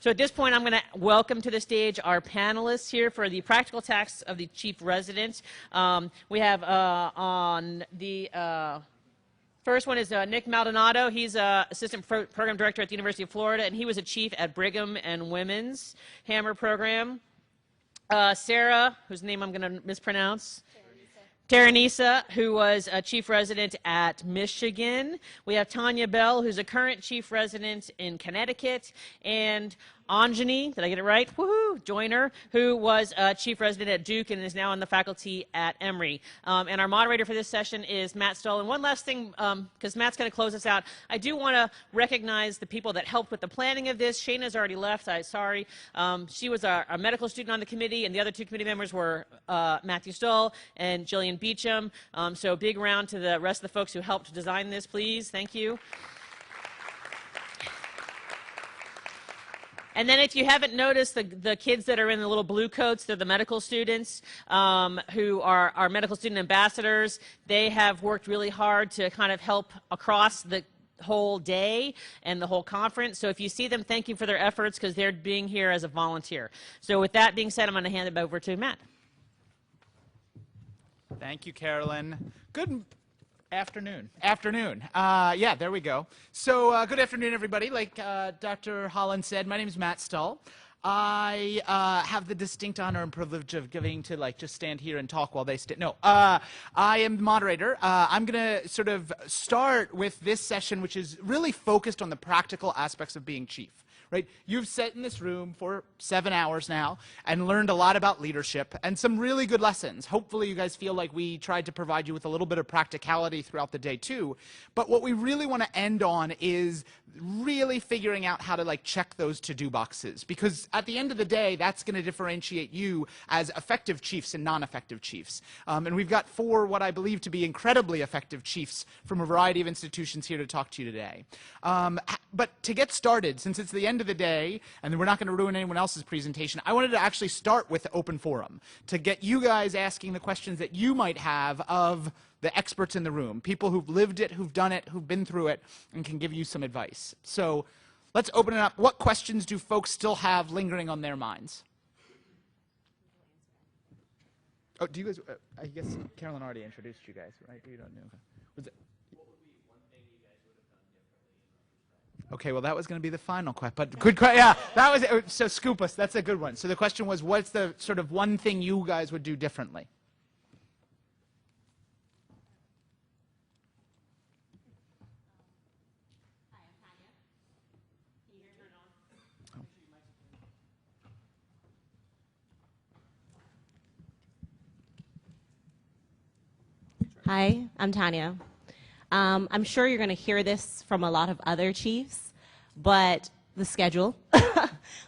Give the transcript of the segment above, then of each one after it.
So at this point, I'm going to welcome to the stage our panelists here for the practical tasks of the chief resident. We have on the first one is Nick Maldonado. He's assistant program director at the University of Florida, and he was a chief at Brigham and Women's Hammer program. Sarah, whose name I'm going to mispronounce. Taranisa, who was a chief resident at Michigan. We have Tanya Bell, who's a current chief resident in Connecticut. And Anjani, did I get it right? Woohoo! Joyner, who was a chief resident at Duke and is now on the faculty at Emory. And our moderator for this session is Matt Stoll. And one last thing, because Matt's going to close us out, I do want to recognize the people that helped with the planning of this. Shayna's already left. Sorry. She was a medical student on the committee, and the other two committee members were Matthew Stoll and Jillian Beecham. So a big round to the rest of the folks who helped design this, please. Thank you. And then if you haven't noticed, the kids that are in the little blue coats, they're the medical students who are our medical student ambassadors. They have worked really hard to kind of help across the whole day and the whole conference. So if you see them, thank you for their efforts because they're being here as a volunteer. So with that being said, I'm going to hand it over to Matt. Thank you, Carolyn. Good afternoon. Yeah, there we go. So good afternoon, everybody. Like Dr. Holland said, my name is Matt Stoll. I have the distinct honor and privilege of getting to just stand here and talk while they stand. No, I am the moderator. I'm going to sort of start with this session, which is really focused on the practical aspects of being chief. Right? You've sat in this room for 7 hours now and learned a lot about leadership and some really good lessons. Hopefully you guys feel like we tried to provide you with a little bit of practicality throughout the day too. But what we really want to end on is really figuring out how to check those to-do boxes, because at the end of the day, that's going to differentiate you as effective chiefs and non-effective chiefs. And we've got 4 what I believe to be incredibly effective chiefs from a variety of institutions here to talk to you today. But to get started, since it's the end of the day and we're not going to ruin anyone else's presentation, I wanted to actually start with the open forum to get you guys asking the questions that you might have of the experts in the room, people who've lived it, who've done it, who've been through it, and can give you some advice. So let's open it up. What questions do folks still have lingering on their minds? Oh, do you guys, I guess Carolyn already introduced you guys, right? You don't know. Was it? What would be one thing you guys would have done differently? Okay, well, that was going to be the final question, but good question. Yeah, that was it. So scoop us. That's a good one. So the question was, what's the sort of one thing you guys would do differently? Hi, I'm Tanya. I'm sure you're going to hear this from a lot of other chiefs, but the schedule,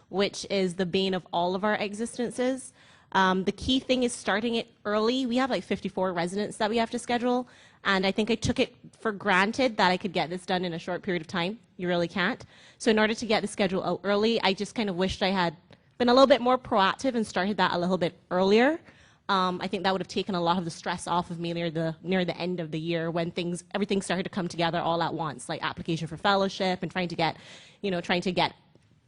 which is the bane of all of our existences. The key thing is starting it early. We have 54 residents that we have to schedule, and I think I took it for granted that I could get this done in a short period of time. You really can't. So in order to get the schedule out early, I just kind of wished I had been a little bit more proactive and started that a little bit earlier. I think that would have taken a lot of the stress off of me near the end of the year when everything started to come together all at once, like application for fellowship and trying to get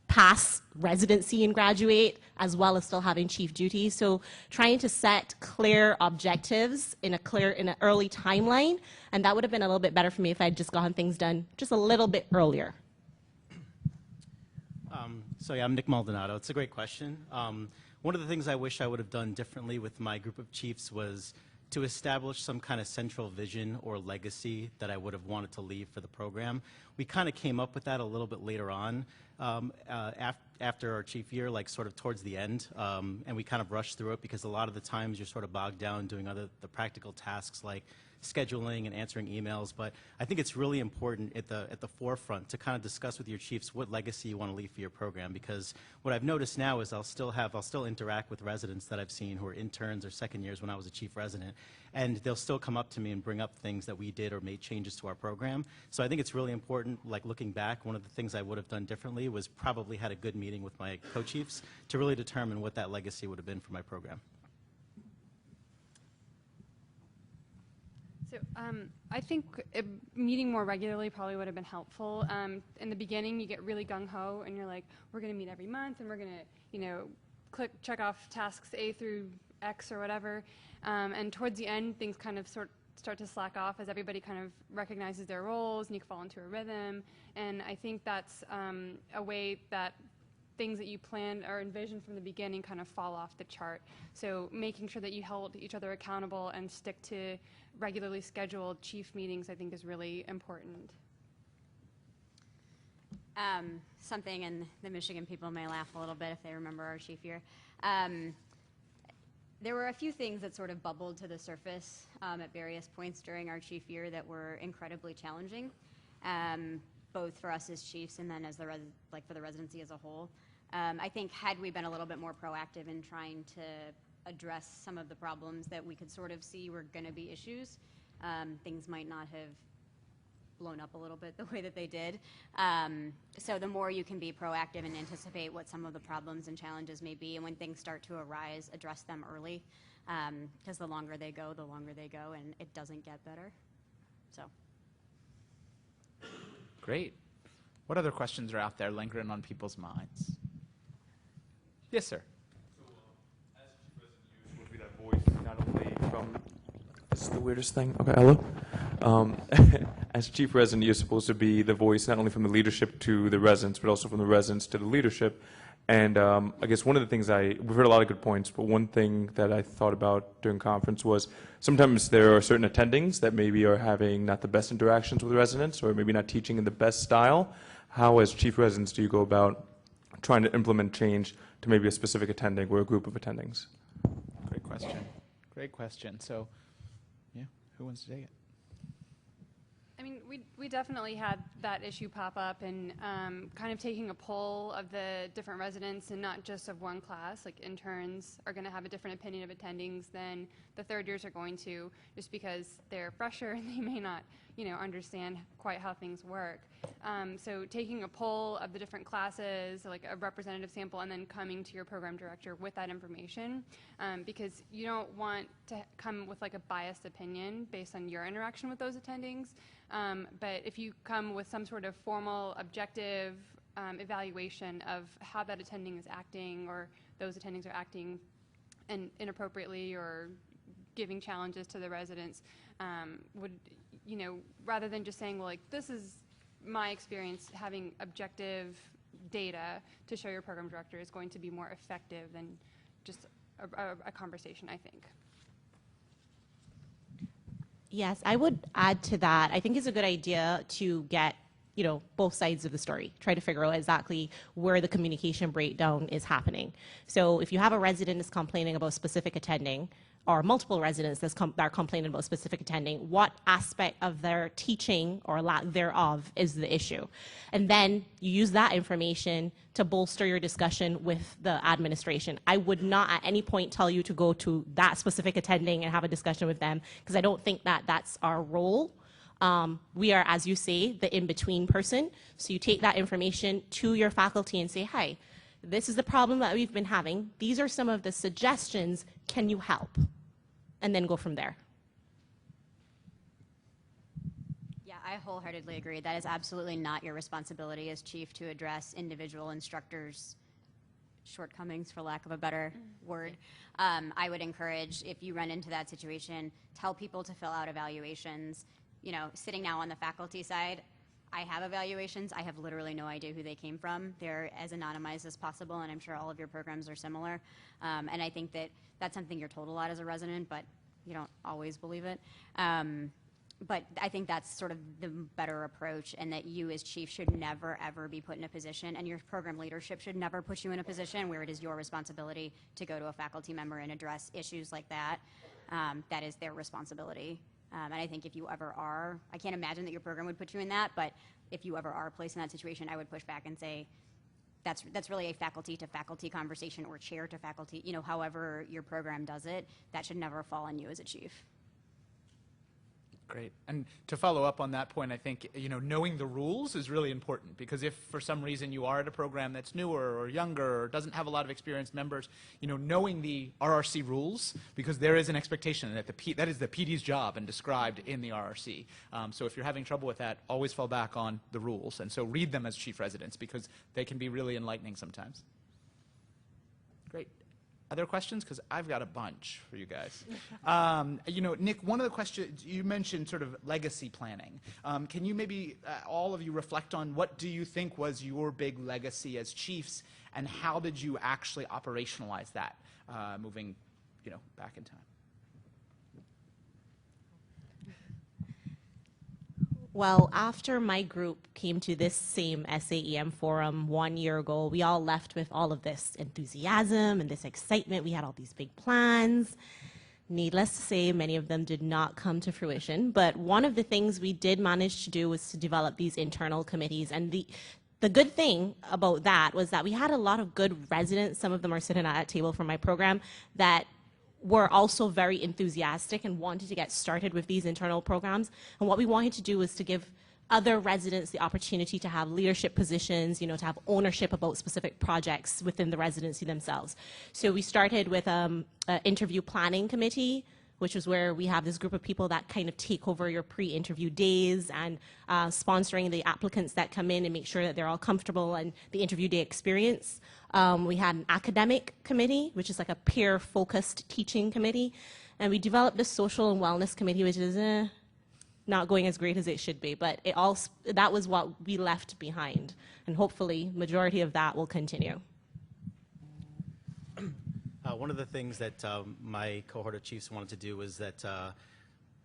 past residency and graduate, as well as still having chief duties. So trying to set clear objectives in an early timeline, and that would have been a little bit better for me if I had just gotten things done just a little bit earlier. So yeah, I'm Nick Maldonado. It's a great question. One of the things I wish I would have done differently with my group of chiefs was to establish some kind of central vision or legacy that I would have wanted to leave for the program. We kind of came up with that a little bit later on after our chief year, sort of towards the end, and we kind of rushed through it because a lot of the times you're sort of bogged down doing the practical tasks like scheduling and answering emails. But I think it's really important at the forefront to kind of discuss with your chiefs what legacy you want to leave for your program, because what I've noticed now is I'll still interact with residents that I've seen who are interns or second years when I was a chief resident, and they'll still come up to me and bring up things that we did or made changes to our program. So I think it's really important, looking back, one of the things I would have done differently was probably had a good meeting with my co-chiefs to really determine what that legacy would have been for my program. So I think meeting more regularly probably would have been helpful. In the beginning, you get really gung-ho, and you're like, we're going to meet every month, and we're going to, check off tasks A through X or whatever. And towards the end, things kind of start to slack off as everybody kind of recognizes their roles, and you fall into a rhythm. And I think that's a way that things that you planned or envisioned from the beginning kind of fall off the chart. So making sure that you held each other accountable and stick to regularly scheduled chief meetings, I think, is really important. Something, and the Michigan people may laugh a little bit if they remember our chief year. There were a few things that sort of bubbled to the surface at various points during our chief year that were incredibly challenging, both for us as chiefs and then as for the residency as a whole. I think had we been a little bit more proactive in trying to address some of the problems that we could sort of see were going to be issues, things might not have blown up a little bit the way that they did. So the more you can be proactive and anticipate what some of the problems and challenges may be, and when things start to arise, address them early, because the longer they go, and it doesn't get better. So. Great. What other questions are out there lingering on people's minds? Yes, sir. So, as chief resident, you're supposed to be that voice, not only from. This is the weirdest thing. Okay, hello. As chief resident, you're supposed to be the voice not only from the leadership to the residents, but also from the residents to the leadership. And I guess one of the things we've heard a lot of good points, but one thing that I thought about during conference was sometimes there are certain attendings that maybe are having not the best interactions with residents or maybe not teaching in the best style. How, as chief residents, do you go about trying to implement change to maybe a specific attending or a group of attendings? Great question. Great question. So, yeah, who wants to take it? I mean, we definitely had that issue pop up, and kind of taking a poll of the different residents and not just of one class. Like interns are going to have a different opinion of attendings than the third years are going to, just because they're fresher and they may not, understand quite how things work. So taking a poll of the different classes, like a representative sample, and then coming to your program director with that information, because you don't want to come with like a biased opinion based on your interaction with those attendings. But if you come with some sort of formal, objective evaluation of how that attending is acting, or those attendings are acting inappropriately or giving challenges to the residents, would, rather than just saying, well, like, this is my experience, having objective data to show your program director is going to be more effective than just a conversation, I think. Yes, I would add to that. I think it's a good idea to get, both sides of the story. Try to figure out exactly where the communication breakdown is happening. So if you have a resident that's complaining about specific attending, or multiple residents that are complaining about specific attending, what aspect of their teaching or lack thereof is the issue? And then you use that information to bolster your discussion with the administration. I would not at any point tell you to go to that specific attending and have a discussion with them, because I don't think that that's our role. We are, as you say, the in-between person. So you take that information to your faculty and say, hi, this is the problem that we've been having. These are some of the suggestions. Can you help? And then go from there. Yeah, I wholeheartedly agree. That is absolutely not your responsibility as chief to address individual instructors' shortcomings, for lack of a better word. I would encourage, if you run into that situation, tell people to fill out evaluations. Sitting now on the faculty side, I have evaluations. I have literally no idea who they came from. They're as anonymized as possible, and I'm sure all of your programs are similar. And I think that that's something you're told a lot as a resident, but you don't always believe it. But I think that's sort of the better approach, and that you as chief should never, ever be put in a position, and your program leadership should never put you in a position where it is your responsibility to go to a faculty member and address issues like that. That is their responsibility. And I think if you ever are, I can't imagine that your program would put you in that, but if you ever are placed in that situation, I would push back and say, that's really a faculty to faculty conversation, or chair to faculty, however your program does it. That should never fall on you as a chief. Great. And to follow up on that point, I think, knowing the rules is really important, because if for some reason you are at a program that's newer or younger or doesn't have a lot of experienced members, knowing the RRC rules, because there is an expectation that that is the PD's job and described in the RRC. So if you're having trouble with that, always fall back on the rules. And so read them as chief residents, because they can be really enlightening sometimes. Great. Other questions? Because I've got a bunch for you guys. Nick, one of the questions, you mentioned sort of legacy planning. Can you maybe, all of you, reflect on what do you think was your big legacy as chiefs, and how did you actually operationalize that moving back in time? Well, after my group came to this same SAEM forum 1 year ago, we all left with all of this enthusiasm and this excitement. We had all these big plans. Needless to say, many of them did not come to fruition. But one of the things we did manage to do was to develop these internal committees. And the good thing about that was that we had a lot of good residents. Some of them are sitting at that table from my program that were also very enthusiastic and wanted to get started with these internal programs. And what we wanted to do was to give other residents the opportunity to have leadership positions, to have ownership about specific projects within the residency themselves. So we started with an interview planning committee, which is where we have this group of people that kind of take over your pre-interview days and sponsoring the applicants that come in and make sure that they're all comfortable and the interview day experience. We had an academic committee, which is like a peer-focused teaching committee. And we developed a social and wellness committee, which is not going as great as it should be. But that was what we left behind. And hopefully, majority of that will continue. One of the things that my cohort of chiefs wanted to do was that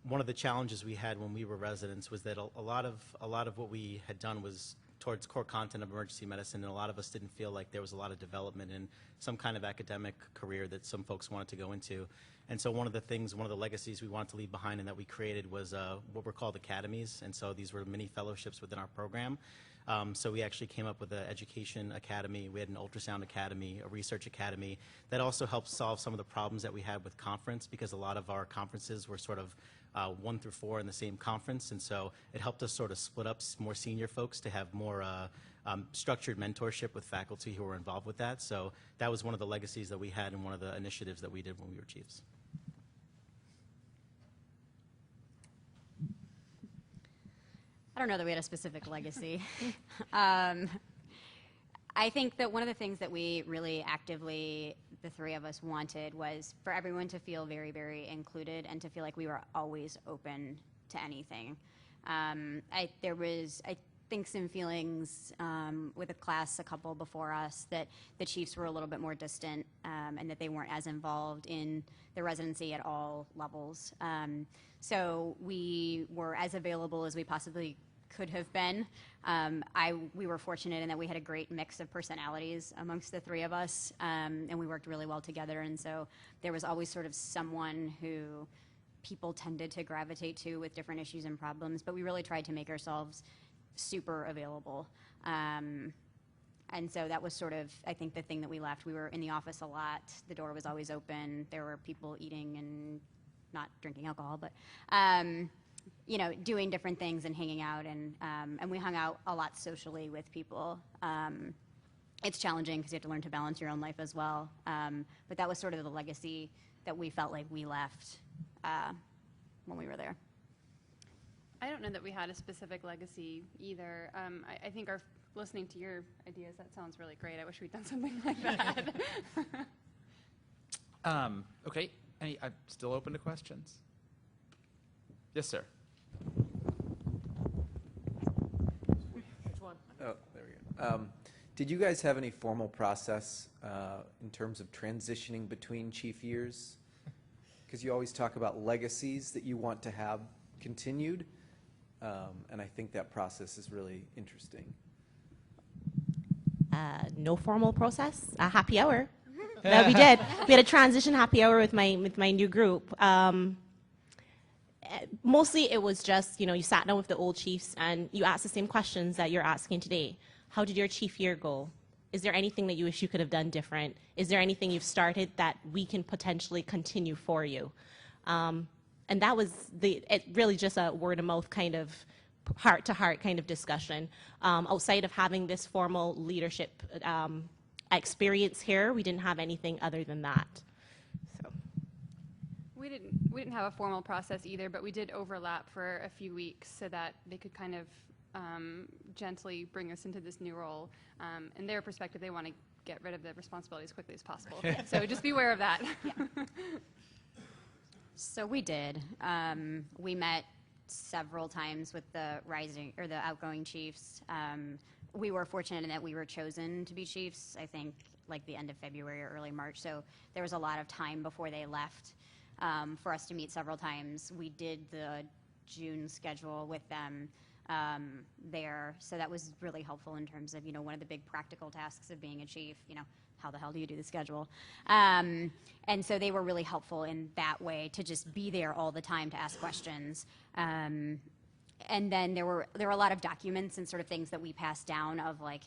one of the challenges we had when we were residents was that a lot of what we had done was towards core content of emergency medicine, and a lot of us didn't feel like there was a lot of development in some kind of academic career that some folks wanted to go into. And so one of the legacies we wanted to leave behind and that we created was what were called academies. And so these were mini fellowships within our program. So we actually came up with an education academy. We had an ultrasound academy, a research academy that also helped solve some of the problems that we had with conference, because a lot of our conferences were sort of 1 through 4 in the same conference. And so it helped us sort of split up more senior folks to have more structured mentorship with faculty who were involved with that. So that was one of the legacies that we had and one of the initiatives that we did when we were chiefs. I don't know that we had a specific legacy. I think that one of the things that we really actively, the three of us, wanted was for everyone to feel very, very included and to feel like we were always open to anything. There was, I think, some feelings with a class a couple before us that the chiefs were a little bit more distant and that they weren't as involved in the residency at all levels. So we were as available as we possibly could have been. We were fortunate in that we had a great mix of personalities amongst the three of us, and we worked really well together. And so there was always sort of someone who people tended to gravitate to with different issues and problems, but we really tried to make ourselves super available. And so that was sort of, I think, the thing that we left. We were in the office a lot. The door was always open. There were people eating and not drinking alcohol, but doing different things and hanging out, and we hung out a lot socially with people. It's challenging because you have to learn to balance your own life as well. But that was sort of the legacy that we felt like we left when we were there. I don't know that we had a specific legacy either. I think listening to your ideas, that sounds really great. I wish we'd done something like that. Okay, I'm still open to questions. Yes, sir. Which one? Oh, there we go. Did you guys have any formal process in terms of transitioning between chief years? Because you always talk about legacies that you want to have continued, and I think that process is really interesting. No formal process. A happy hour. That we did. We had a transition happy hour with my new group. Mostly it was just, you sat down with the old chiefs and you asked the same questions that you're asking today. How did your chief year go? Is there anything that you wish you could have done different? Is there anything you've started that we can potentially continue for you? and that was really just a word of mouth kind of heart to heart kind of discussion. Outside of having this formal leadership experience here, we didn't have anything other than that. So. We didn't have a formal process either, but we did overlap for a few weeks so that they could kind of gently bring us into this new role. In their perspective, they want to get rid of the responsibility as quickly as possible. So just be aware of that. Yeah. So we did. We met several times with the outgoing chiefs. We were fortunate in that we were chosen to be chiefs, I think, like the end of February or early March. So there was a lot of time before they left for us to meet several times. We did the June schedule with them there. So that was really helpful in terms of, one of the big practical tasks of being a chief, how the hell do you do the schedule? And so they were really helpful in that way to just be there all the time to ask questions. And then there were a lot of documents and sort of things that we passed down of like,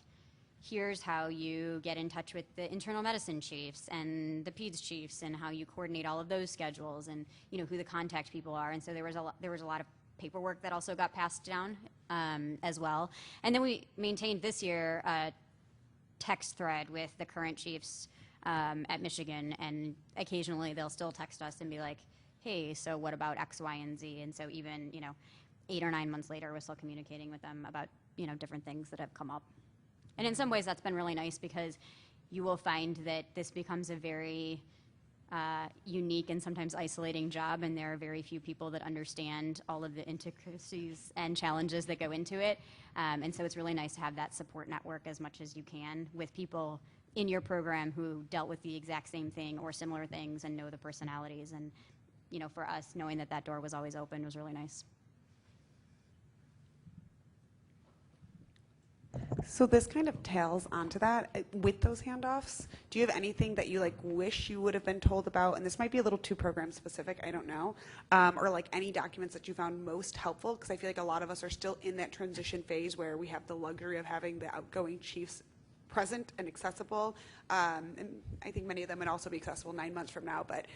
here's how you get in touch with the internal medicine chiefs and the peds chiefs and how you coordinate all of those schedules and who the contact people are. And so there was a lot of paperwork that also got passed down as well. And then we maintained this year a text thread with the current chiefs at Michigan, and occasionally they'll still text us and be like, hey, so what about X, Y, and Z? And so even 8 or 9 months later, we're still communicating with them about different things that have come up. And in some ways, that's been really nice because you will find that this becomes a very unique and sometimes isolating job, and there are very few people that understand all of the intricacies and challenges that go into it. And so it's really nice to have that support network as much as you can with people in your program who dealt with the exact same thing or similar things and know the personalities. And for us, knowing that door was always open was really nice. So this kind of tails onto that. With those handoffs, do you have anything that you wish you would have been told about? And this might be a little too program specific, I don't know. Or any documents that you found most helpful? Because I feel like a lot of us are still in that transition phase where we have the luxury of having the outgoing chiefs present and accessible. And I think many of them would also be accessible 9 months from now. But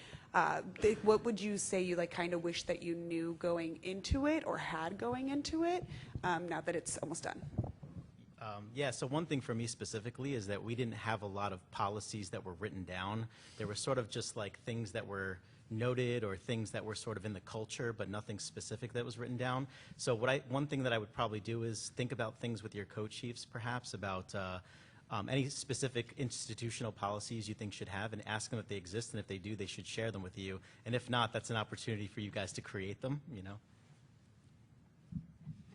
what would you say you kind of wish that you knew going into it or had going into it now that it's almost done? Yeah, so one thing for me specifically is that we didn't have a lot of policies that were written down. There were sort of just things that were noted or things that were sort of in the culture, but nothing specific that was written down. So one thing that I would probably do is think about things with your co-chiefs, perhaps, about any specific institutional policies you think should have, and ask them if they exist, and if they do, they should share them with you. And if not, that's an opportunity for you guys to create them,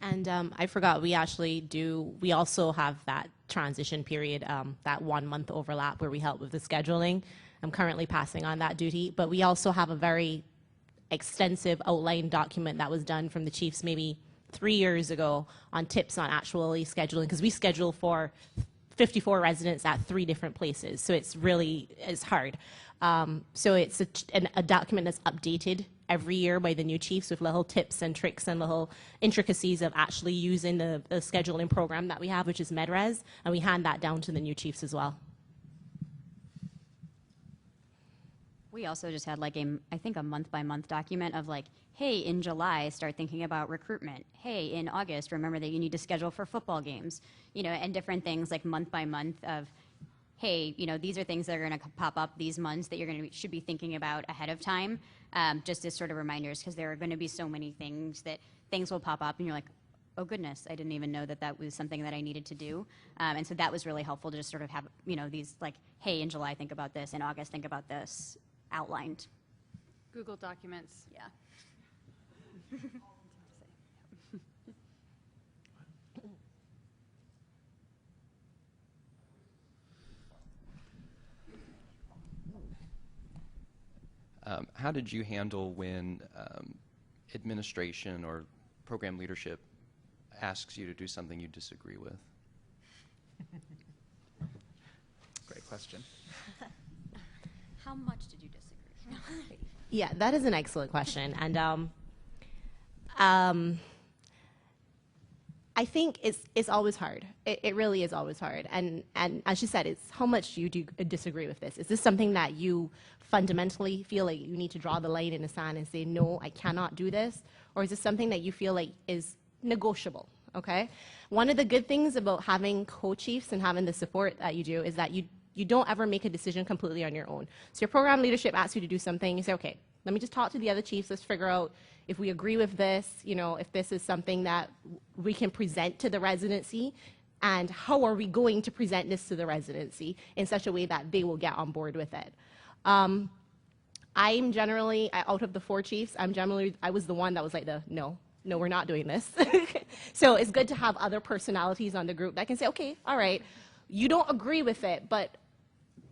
And I forgot, we also have that transition period, that 1 month overlap where we help with the scheduling. I'm currently passing on that duty, but we also have a very extensive outline document that was done from the chiefs maybe 3 years ago on tips on actually scheduling, because we schedule for 54 residents at 3 different places, so it's hard. So it's a document that's updated every year by the new chiefs with little tips and tricks and little intricacies of actually using the scheduling program that we have, which is MedRes, and we hand that down to the new chiefs as well. We also just had I think a month-by-month document of hey, in July, start thinking about recruitment. Hey, in August, remember that you need to schedule for football games, and different things month by month of, hey, these are things that are going to pop up these months that should be thinking about ahead of time, just as sort of reminders, because there are going to be so many things that things will pop up and you're like, oh goodness, I didn't even know that was something that I needed to do. And so that was really helpful to just sort of have, these hey, in July, think about this, in August, think about this, outlined. Google Documents. Yeah. How did you handle when administration or program leadership asks you to do something you disagree with? Great question. How much did you disagree? Yeah, that is an excellent question. And I think it's always hard. It really is always hard. And as you said, it's how much you do disagree with this. Is this something that you fundamentally feel like you need to draw the line in the sand and say, no, I cannot do this? Or is this something that you feel like is negotiable? Okay? One of the good things about having co-chiefs and having the support that you do is that you don't ever make a decision completely on your own. So your program leadership asks you to do something, you say, okay, let me just talk to the other chiefs, let's figure out if we agree with this, if this is something that we can present to the residency, and how are we going to present this to the residency in such a way that they will get on board with it. I'm generally, out of the 4 chiefs, I was the one that was like no, we're not doing this. So it's good to have other personalities on the group that can say, okay, all right, you don't agree with it, but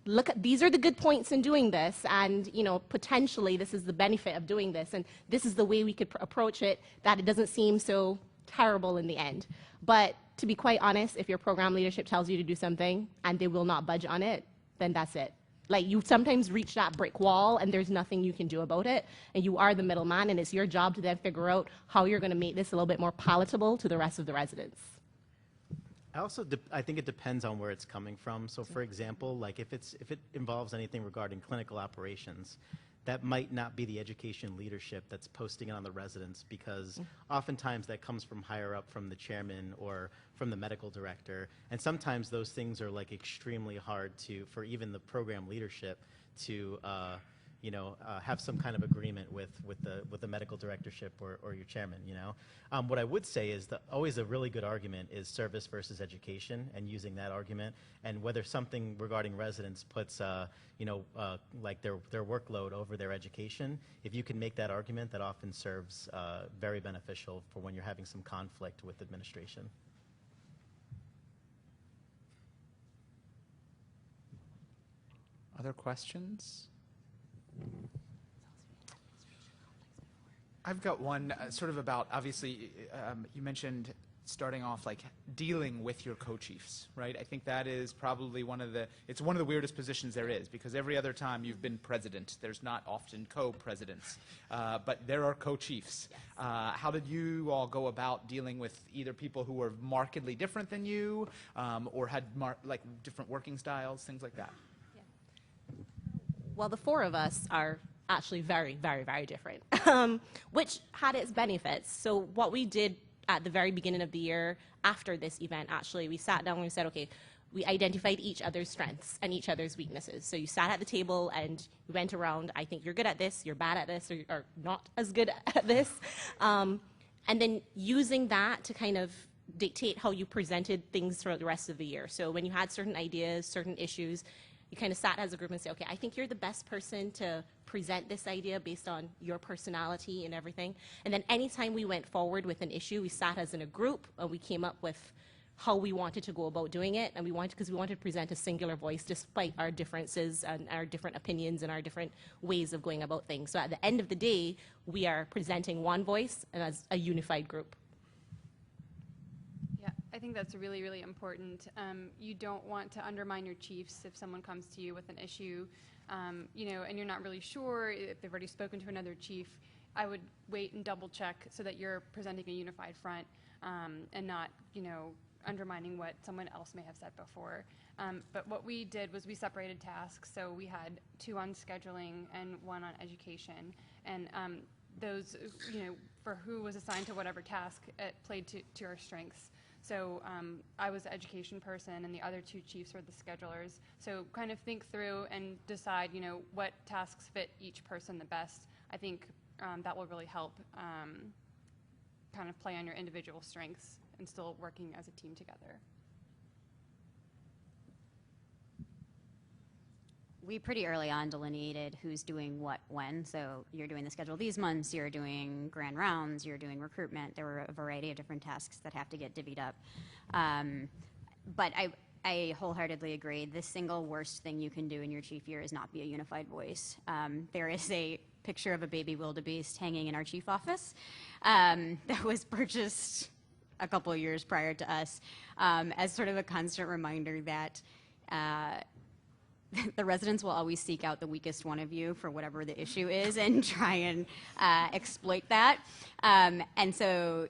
look at, these are the good points in doing this, and potentially this is the benefit of doing this, and this is the way we could approach it that it doesn't seem so terrible in the end. But to be quite honest, if your program leadership tells you to do something and they will not budge on it, then that's it. Like, you sometimes reach that brick wall and there's nothing you can do about it, and you are the middleman, and it's your job to then figure out how you're going to make this a little bit more palatable to the rest of the residents. I think it depends on where it's coming from. So, for example, like if it involves anything regarding clinical operations, that might not be the education leadership that's posting it on the residents, because oftentimes that comes from higher up, from the chairman or from the medical director, and sometimes those things are like extremely hard for even the program leadership to have some kind of agreement with the medical directorship or your chairman. What I would say is that always a really good argument is service versus education, and using that argument, and whether something regarding residents puts like their workload over their education. If you can make that argument, that often serves very beneficial for when you're having some conflict with administration. Other questions? I've got one sort of about, obviously, you mentioned starting off like dealing with your co-chiefs, right? I think that is probably it's one of the weirdest positions there is, because every other time you've been president, there's not often co-presidents, but there are co-chiefs. How did you all go about dealing with either people who were markedly different than you, or had like different working styles, things like that? Well, the 4 of us are actually very, very, very different, which had its benefits. So what we did at the very beginning of the year after this event, actually, we sat down and we said, okay, we identified each other's strengths and each other's weaknesses. So you sat at the table and we went around, I think you're good at this, you're bad at this, or not as good at this. And then using that to kind of dictate how you presented things throughout the rest of the year. So when you had certain ideas, certain issues, you kind of sat as a group and say, okay, I think you're the best person to present this idea based on your personality and everything. And then anytime we went forward with an issue, we sat as in a group and we came up with how we wanted to go about doing it. And because we wanted to present a singular voice despite our differences and our different opinions and our different ways of going about things. So at the end of the day, we are presenting one voice and as a unified group. I think that's really, really important. You don't want to undermine your chiefs if someone comes to you with an issue, and you're not really sure if they've already spoken to another chief. I would wait and double check so that you're presenting a unified front, and not, undermining what someone else may have said before. But what we did was we separated tasks. So we had 2 on scheduling and 1 on education, and those, for who was assigned to whatever task, it played to our strengths. So I was the education person, and the other 2 chiefs were the schedulers. So kind of think through and decide, what tasks fit each person the best. I think that will really help kind of play on your individual strengths and still working as a team together. We pretty early on delineated who's doing what when. So you're doing the schedule these months, you're doing grand rounds, you're doing recruitment. There were a variety of different tasks that have to get divvied up. But I wholeheartedly agree. The single worst thing you can do in your chief year is not be a unified voice. There is a picture of a baby wildebeest hanging in our chief office that was purchased a couple of years prior to us as sort of a constant reminder that the residents will always seek out the weakest one of you for whatever the issue is and try and exploit that. And so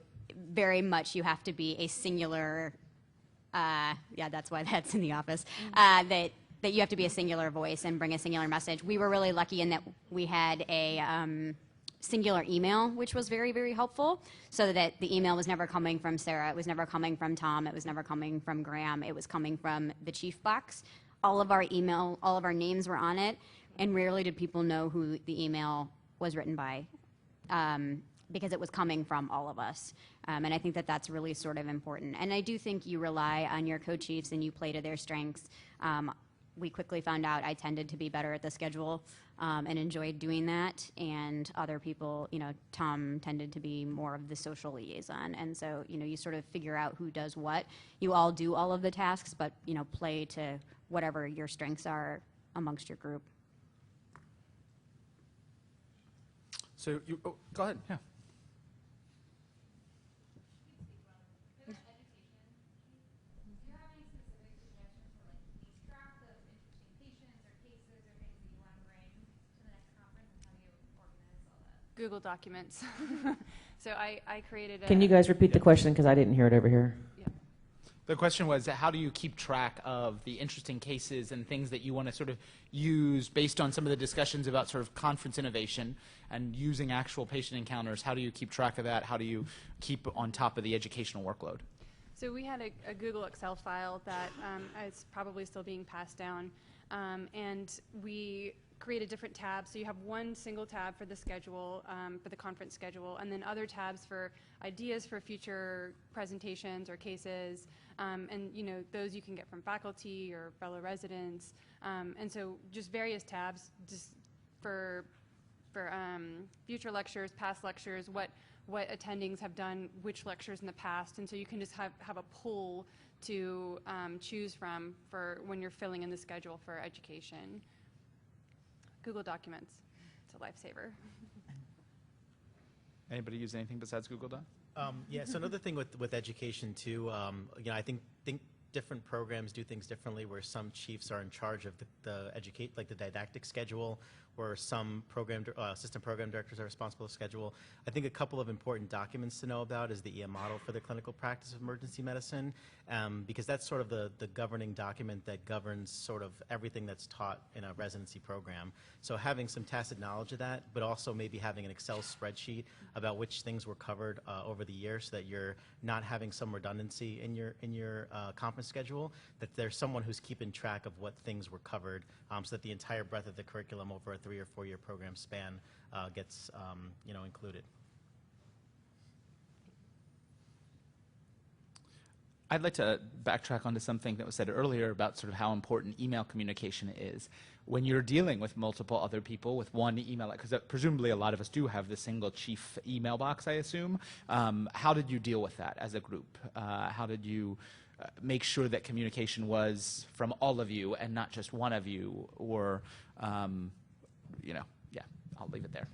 very much you have to be a singular, yeah, that's why that's in the office, that you have to be a singular voice and bring a singular message. We were really lucky in that we had a singular email, which was very, very helpful, so that the email was never coming from Sarah, it was never coming from Tom, it was never coming from Graham, it was coming from the chief box. All of our email, all of our names were on it, and rarely did people know who the email was written by, because it was coming from all of us. And I think that that's really sort of important. And I do think you rely on your co-chiefs and you play to their strengths. We quickly found out I tended to be better at the schedule and enjoyed doing that. And other people, you know, Tom tended to be more of the social liaison. And so, you know, you sort of figure out who does what. You all do all of the tasks, but, you know, play to whatever your strengths are amongst your group. So you, oh, go ahead, yeah. Google Documents. So I created a... Can you guys repeat the question, because I didn't hear it over here? Yeah. The question was, how do you keep track of the interesting cases and things that you want to sort of use based on some of the discussions about sort of conference innovation and using actual patient encounters? How do you keep track of that? How do you keep on top of the educational workload? So we had a Google Excel file that is probably still being passed down, and we created different tabs. So you have one single tab for the schedule, for the conference schedule, and then other tabs for ideas for future presentations or cases, and you know, those you can get from faculty or fellow residents, and so just various tabs just for future lectures, past lectures, what attendings have done, which lectures in the past, and so you can just have a pool to choose from for when you're filling in the schedule for education. Google Documents, it's a lifesaver. Anybody use anything besides Google Doc? Yeah, so another thing with education too, you know, I think different programs do things differently, where some chiefs are in charge of the didactic schedule, where some assistant program directors are responsible for schedule. I think a couple of important documents to know about is the EM model for the clinical practice of emergency medicine, because that's sort of the governing document that governs sort of everything that's taught in a residency program. So having some tacit knowledge of that, but also maybe having an Excel spreadsheet about which things were covered over the year, so that you're not having some redundancy in your conference schedule, that there's someone who's keeping track of what things were covered, so that the entire breadth of the curriculum over a 3 or 4 year program span gets you know, included. I'd like to backtrack onto something that was said earlier about sort of how important email communication is. When you're dealing with multiple other people with one email, because presumably a lot of us do have the single chief email box, I assume. How did you deal with that as a group? How did you make sure that communication was from all of you and not just one of you? Or, you know, yeah, I'll leave it there.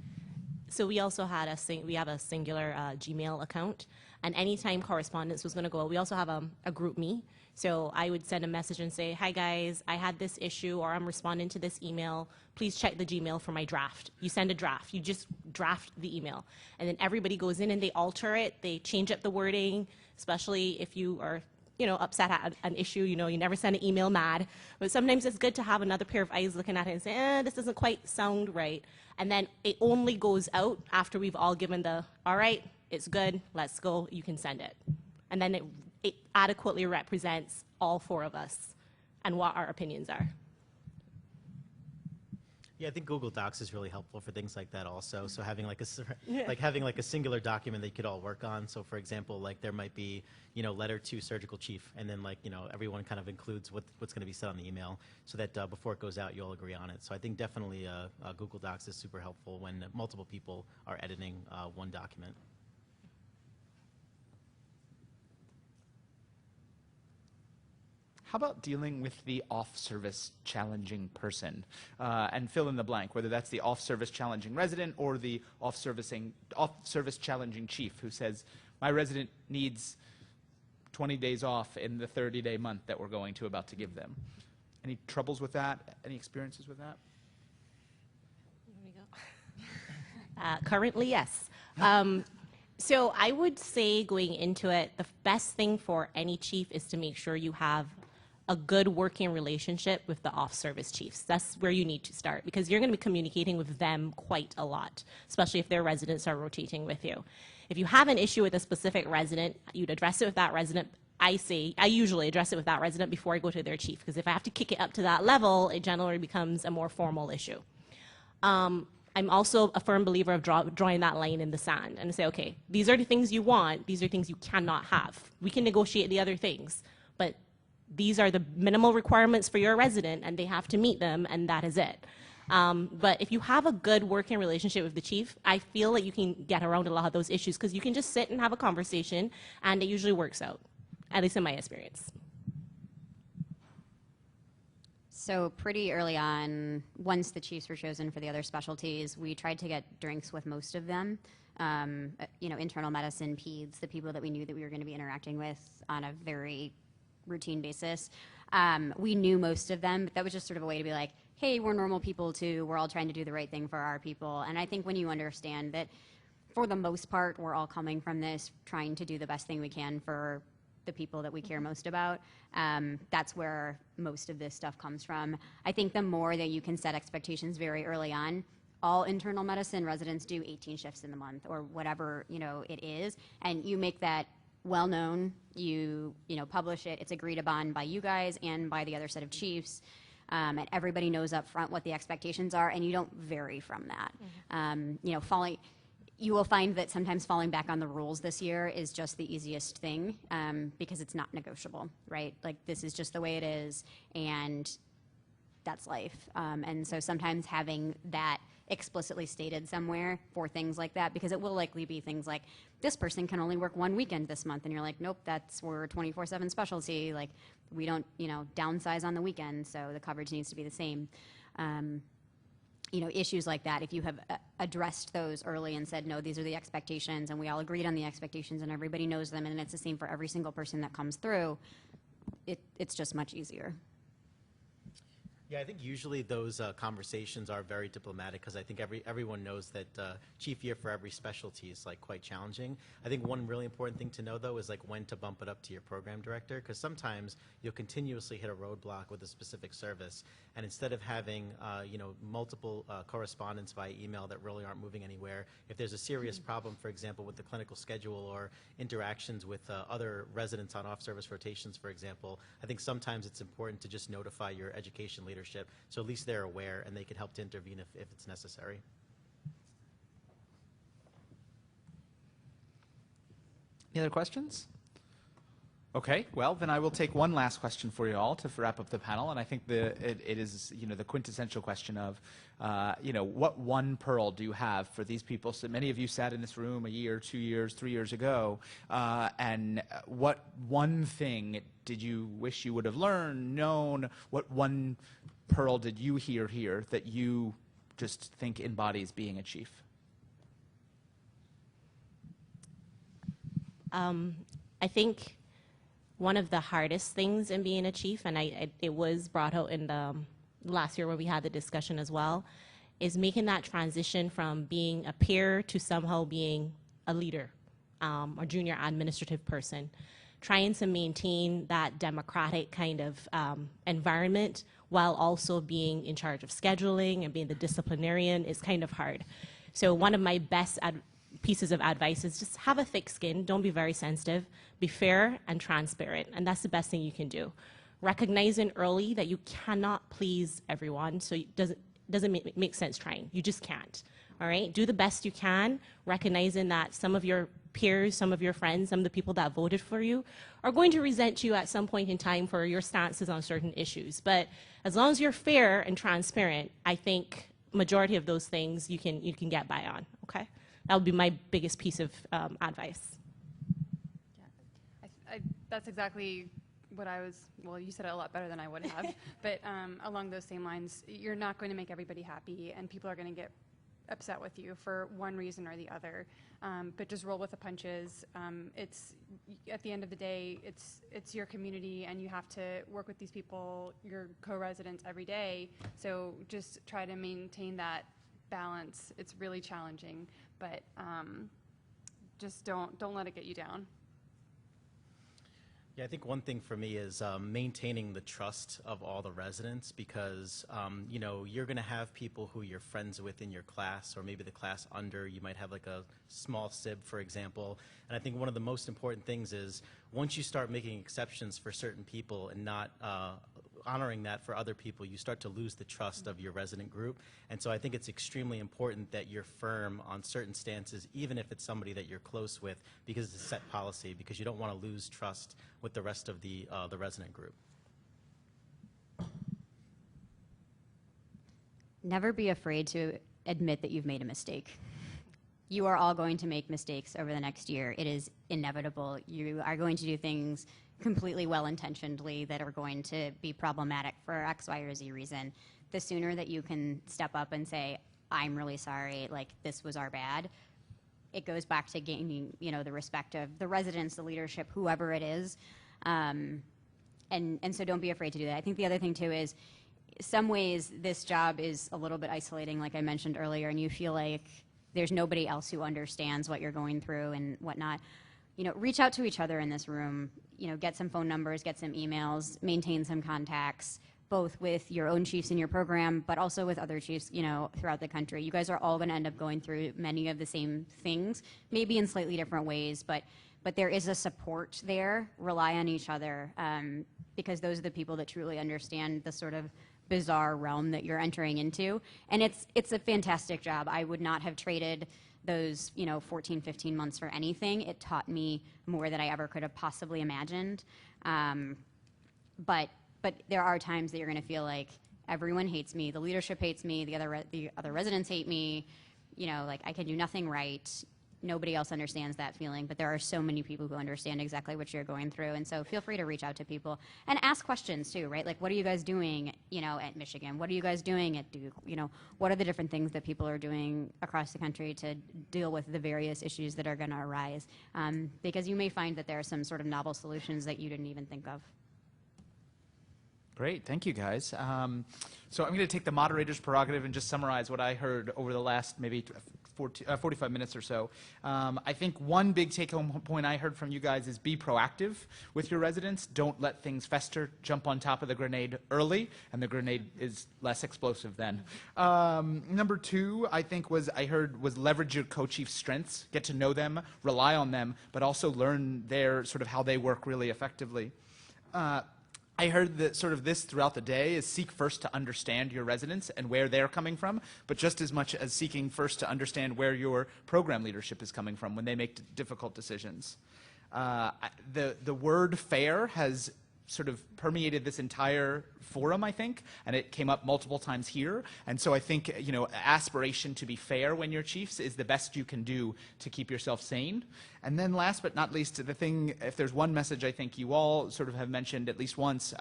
So we also had we have a singular Gmail account, and anytime correspondence was going to go out, we also have a group me. So I would send a message and say, hi guys, I had this issue, or I'm responding to this email. Please check the Gmail for my draft. You send a draft. You just draft the email. And then everybody goes in and they alter it. They change up the wording, especially if you are, you know, upset at an issue. You know, you never send an email mad. But sometimes it's good to have another pair of eyes looking at it and say, this doesn't quite sound right. And then it only goes out after we've all given the, all right, it's good, let's go, you can send it. And then it adequately represents all 4 of us and what our opinions are. Yeah, I think Google Docs is really helpful for things like that also. So having like a singular document that you could all work on. So for example, like there might be, you know, letter to surgical chief, and then like, you know, everyone kind of includes what's going to be said on the email, so that before it goes out, you all agree on it. So I think definitely Google Docs is super helpful when multiple people are editing one document. How about dealing with the off-service challenging person? And fill in the blank, whether that's the off-service challenging resident or the off-service challenging chief who says, my resident needs 20 days off in the 30-day month that we're about to give them. Any troubles with that? Any experiences with that? Here we go. Currently, yes. So I would say going into it, the best thing for any chief is to make sure you have a good working relationship with the off-service chiefs. That's where you need to start because you're going to be communicating with them quite a lot, especially if their residents are rotating with you. If you have an issue with a specific resident, you'd address it with that resident. I usually address it with that resident before I go to their chief because if I have to kick it up to that level, it generally becomes a more formal issue. I'm also a firm believer of drawing that line in the sand and say, okay, these are the things you want, these are things you cannot have. We can negotiate the other things, but these are the minimal requirements for your resident and they have to meet them and that is it. But if you have a good working relationship with the chief, I feel like you can get around a lot of those issues because you can just sit and have a conversation and it usually works out, at least in my experience. So pretty early on, once the chiefs were chosen for the other specialties, we tried to get drinks with most of them. Internal medicine, peds, the people that we knew that we were going to be interacting with on a very routine basis. We knew most of them, but that was just sort of a way to be like, hey, we're normal people too. We're all trying to do the right thing for our people. And I think when you understand that for the most part, we're all coming from this trying to do the best thing we can for the people that we care most about, that's where most of this stuff comes from. I think the more that you can set expectations very early on, all internal medicine residents do 18 shifts in the month or whatever it is, and you make that well known, you publish it, it's agreed upon by you guys and by the other set of chiefs, and everybody knows up front what the expectations are, and you don't vary from that. You will find that sometimes falling back on the rules this year is just the easiest thing because it's not negotiable, right? Like this is just the way it is, and that's life. And so sometimes having that explicitly stated somewhere for things like that, because it will likely be things like, this person can only work one weekend this month, and you're like, nope, we're a 24/7 specialty. Like we don't, downsize on the weekend, so the coverage needs to be the same. Issues like that, if you have addressed those early and said, no, these are the expectations, and we all agreed on the expectations, and everybody knows them, and it's the same for every single person that comes through, it's just much easier. Yeah, I think usually those conversations are very diplomatic because I think everyone knows that chief year for every specialty is like quite challenging. I think one really important thing to know though is like when to bump it up to your program director, because sometimes you'll continuously hit a roadblock with a specific service, and instead of having multiple correspondence by email that really aren't moving anywhere, if there's a serious problem, for example, with the clinical schedule or interactions with other residents on off-service rotations, for example, I think sometimes it's important to just notify your education leadership, so at least they're aware and they can help to intervene if it's necessary. Any other questions? Okay, well, then I will take one last question for you all to wrap up the panel, and I think it is the quintessential question of, what one pearl do you have for these people? So many of you sat in this room a year, 2 years, 3 years ago, and what one thing did you wish you would have learned, known? What one pearl did you hear here that you just think embodies being a chief? I think one of the hardest things in being a chief, and it was brought out in the last year when we had the discussion as well, is making that transition from being a peer to somehow being a leader or junior administrative person. Trying to maintain that democratic kind of environment while also being in charge of scheduling and being the disciplinarian is kind of hard. So one of my best pieces of advice is just have a thick skin, don't be very sensitive, be fair and transparent, and that's the best thing you can do. Recognizing early that you cannot please everyone, so it doesn't make sense trying. You just can't, all right? Do the best you can, recognizing that some of your peers, some of your friends, some of the people that voted for you are going to resent you at some point in time for your stances on certain issues. But as long as you're fair and transparent, I think majority of those things you can get by on, okay? That would be my biggest piece of advice. Yeah, that's exactly what I was, well, you said it a lot better than I would have, but along those same lines, you're not going to make everybody happy, and people are going to get upset with you for one reason or the other, but just roll with the punches. It's at the end of the day, it's your community, and you have to work with these people, your co-residents, every day. So just try to maintain that balance. It's really challenging, but just don't let it get you down. Yeah, I think one thing for me is maintaining the trust of all the residents, because you know, you're going to have people who you're friends with in your class, or maybe the class under. You might have like a small SIB, for example. And I think one of the most important things is once you start making exceptions for certain people and not honoring that for other people, you start to lose the trust of your resident group. And so I think it's extremely important that you're firm on certain stances, even if it's somebody that you're close with, because it's a set policy, because you don't want to lose trust with the rest of the resident group. Never be afraid to admit that you've made a mistake. You are all going to make mistakes over the next year. It is inevitable. You are going to do things completely well-intentionedly that are going to be problematic for X, Y, or Z reason. The sooner that you can step up and say, I'm really sorry, like, this was our bad, it goes back to gaining, you know, the respect of the residents, the leadership, whoever it is. And so don't be afraid to do that. I think the other thing, too, is some ways this job is a little bit isolating, like I mentioned earlier, and you feel like there's nobody else who understands what you're going through and whatnot. You know, reach out to each other in this room, you know, get some phone numbers, get some emails, maintain some contacts, both with your own chiefs in your program, but also with other chiefs, you know, throughout the country. You guys are all going to end up going through many of the same things, maybe in slightly different ways, but there is a support there. Rely on each other, because those are the people that truly understand the sort of bizarre realm that you're entering into. And it's a fantastic job. I would not have traded those, you know, 14, 15 months for anything. It taught me more than I ever could have possibly imagined. But there are times that you're going to feel like everyone hates me, the leadership hates me, the other residents hate me, you know, like I can do nothing right. Nobody else understands that feeling, but there are so many people who understand exactly what you're going through. And so feel free to reach out to people and ask questions too, right? Like, what are you guys doing, you know, at Michigan? What are you guys doing at Duke? You know, what are the different things that people are doing across the country to deal with the various issues that are going to arise? Because you may find that there are some sort of novel solutions that you didn't even think of. Great, thank you guys. So I'm going to take the moderator's prerogative and just summarize what I heard over the last maybe 45 minutes or so. I think one big take-home point I heard from you guys is be proactive with your residents. Don't let things fester. Jump on top of the grenade early, and the grenade is less explosive then. Number two, I think I heard was leverage your co-chief's strengths. Get to know them, rely on them, but also learn their sort of how they work really effectively. I heard that sort of this throughout the day is seek first to understand your residents and where they're coming from, but just as much as seeking first to understand where your program leadership is coming from when they make difficult decisions. The word fair has sort of permeated this entire forum, I think, and it came up multiple times here. And so I think, you know, aspiration to be fair when you're chiefs is the best you can do to keep yourself sane. And then last but not least, the thing, if there's one message I think you all sort of have mentioned at least once,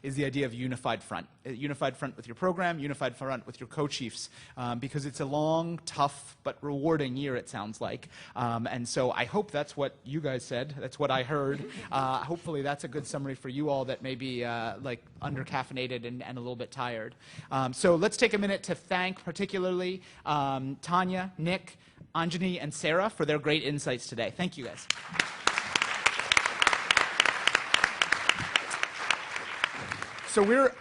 is the idea of unified front. A unified front with your program, unified front with your co-chiefs, because it's a long, tough, but rewarding year, it sounds like. And so I hope that's what you guys said. That's what I heard. Hopefully that's a good summary for you all that may be like under-caffeinated and a little bit tired. So let's take a minute to thank particularly Tanya, Nick, Anjani, and Sarah for their great insights today. Thank you, guys. So we're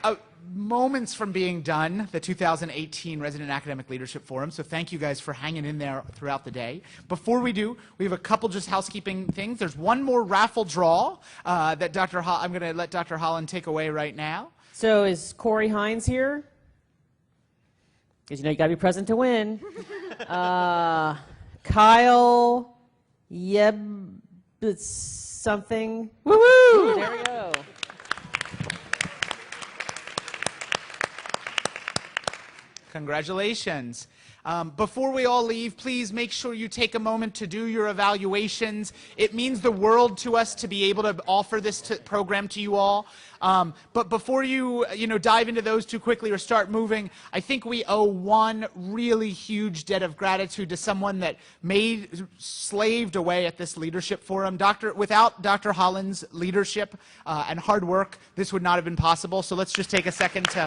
moments from being done, the 2018 Resident Academic Leadership Forum, so thank you guys for hanging in there throughout the day. Before we do, we have a couple just housekeeping things. There's one more raffle draw that I'm going to let Dr. Holland take away right now. So is Corey Hines here? Because, you know, you got to be present to win. Kyle Yeb something. Woohoo! There we go. Congratulations. Before we all leave, please make sure you take a moment to do your evaluations. It means the world to us to be able to offer this program to you all. But before you dive into those too quickly or start moving, I think we owe one really huge debt of gratitude to someone that slaved away at this leadership forum. Without Dr. Holland's leadership and hard work, this would not have been possible. So let's just take a second to